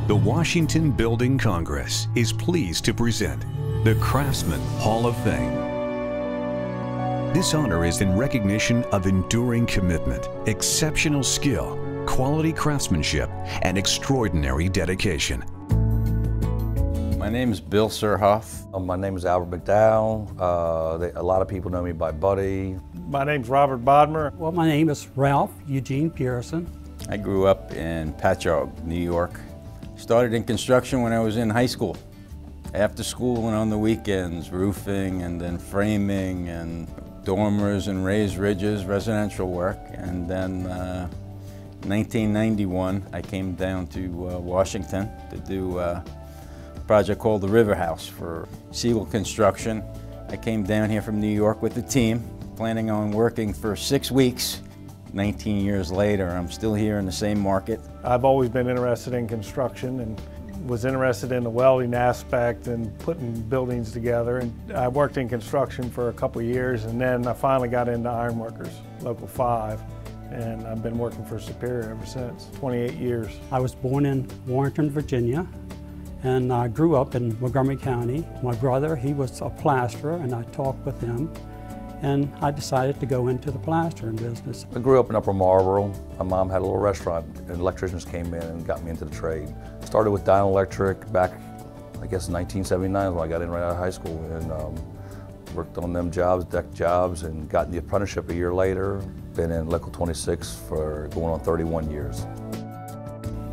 The Washington Building Congress is pleased to present the Craftsman Hall of Fame. This honor is in recognition of enduring commitment, exceptional skill, quality craftsmanship, and extraordinary dedication. My name is Bill Surhoff. My name is Albert McDowell. A lot of people know me by Buddy. My name's Robert Bodmer. Well, my name is Ralph Eugene Pearson. I grew up in Patchogue, New York. Started in construction when I was in high school. After school and on the weekends, roofing and then framing and dormers and raised ridges, residential work. And then 1991, I came down to Washington to do a project called the River House for Siegel Construction. I came down here from New York with the team, planning on working for 6 weeks. 19 years later, I'm still here in the same market. I've always been interested in construction and was interested in the welding aspect and putting buildings together. And I worked in construction for a couple of years, and then I finally got into ironworkers, Local 5, and I've been working for Superior ever since, 28 years. I was born in Warrenton, Virginia, and I grew up in Montgomery County. My brother, he was a plasterer, and I talked with him, and I decided to go into the plastering business. I grew up in Upper Marlboro. My mom had a little restaurant, and electricians came in and got me into the trade. Started with Dyno Electric back, I guess, in 1979 when I got in right out of high school, and worked on them jobs, deck jobs, and got the apprenticeship a year later. Been in Local 26 for going on 31 years.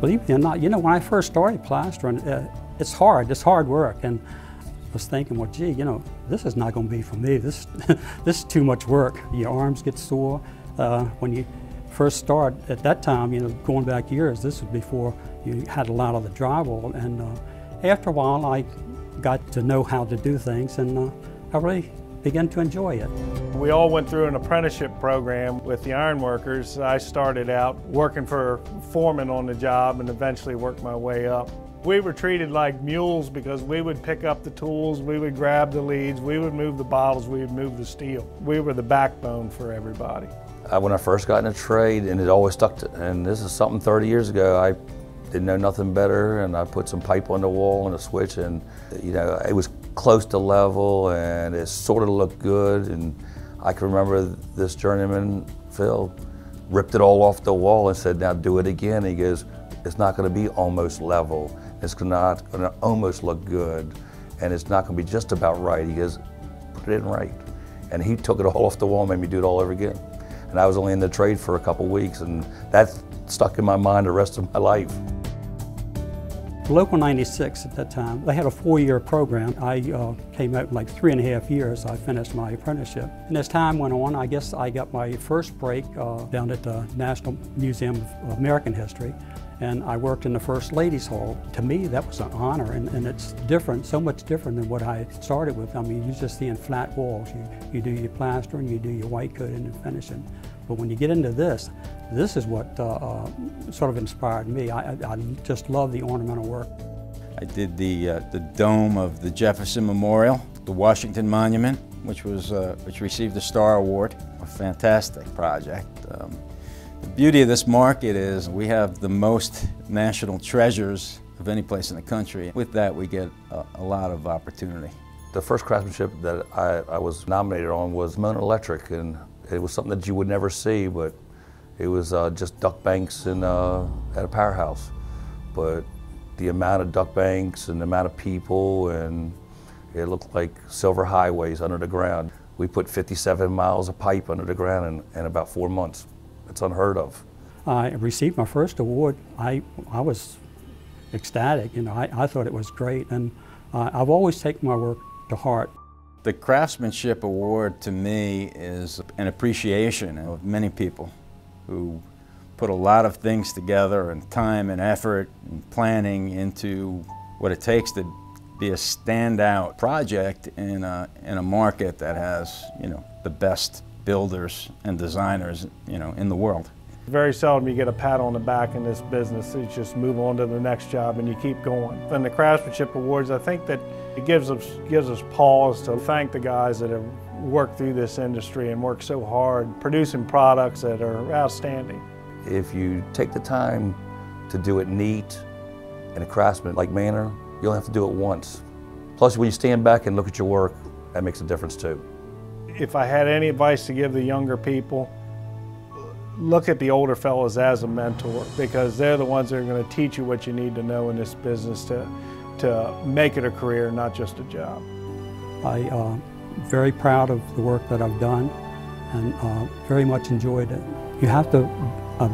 Believe me or not, you know, when I first started plastering, it's hard work, and I was thinking, well, gee, you know, this is not going to be for me. This is too much work. Your arms get sore. When you first start, at that time, you know, going back years, this was before you had a lot of the drywall, and after a while, I got to know how to do things, and I really began to enjoy it. We all went through an apprenticeship program with the ironworkers. I started out working for foreman on the job and eventually worked my way up. We were treated like mules because we would pick up the tools, we would grab the leads, we would move the bottles, we would move the steel. We were the backbone for everybody. When I first got in the trade, and it always stuck to, and this is something 30 years ago, I didn't know nothing better, and I put some pipe on the wall and a switch, and you know, it was close to level, and it sort of looked good. And I can remember this journeyman, Phil, ripped it all off the wall and said, now do it again. And he goes, it's not going to be almost level. It's not going to almost look good, and it's not going to be just about right. He goes, put it in right. And he took it all off the wall and made me do it all over again. And I was only in the trade for a couple weeks, and that stuck in my mind the rest of my life. Local 96 at that time, they had a 4-year program. I came out in like 3.5 years. I finished my apprenticeship. And as time went on, I guess I got my first break down at the National Museum of American History. And I worked in the First Ladies Hall. To me, that was an honor, and it's different, so much different than what I started with. I mean, you're just seeing flat walls. You do your plastering, you do your white coating and finishing. But when you get into this is what sort of inspired me. I just love the ornamental work. I did the dome of the Jefferson Memorial, the Washington Monument, which received the Star Award. A fantastic project. The beauty of this market is we have the most national treasures of any place in the country. With that, we get a lot of opportunity. The first craftsmanship that I was nominated on was Mona Electric, and it was something that you would never see, but it was just duct banks at a powerhouse. But the amount of duct banks and the amount of people, and it looked like silver highways under the ground. We put 57 miles of pipe under the ground in about 4 months. It's unheard of. I received my first award. I was ecstatic. You know, I thought it was great, and I've always taken my work to heart. The Craftsmanship Award to me is an appreciation of many people who put a lot of things together and time and effort and planning into what it takes to be a standout project in a market that has, you know, the best builders and designers, you know, in the world. Very seldom you get a pat on the back in this business. You just move on to the next job and you keep going. And the Craftsmanship Awards, I think that it gives us pause to thank the guys that have worked through this industry and worked so hard producing products that are outstanding. If you take the time to do it neat in a craftsman-like manner, you only have to do it once. Plus, when you stand back and look at your work, that makes a difference too. If I had any advice to give the younger people, look at the older fellows as a mentor, because they're the ones that are going to teach you what you need to know in this business to make it a career, not just a job. I'm very proud of the work that I've done and very much enjoyed it. You have to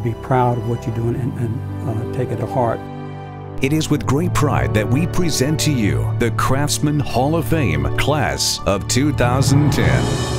be proud of what you're doing and take it to heart. It is with great pride that we present to you the Craftsman Hall of Fame Class of 2010.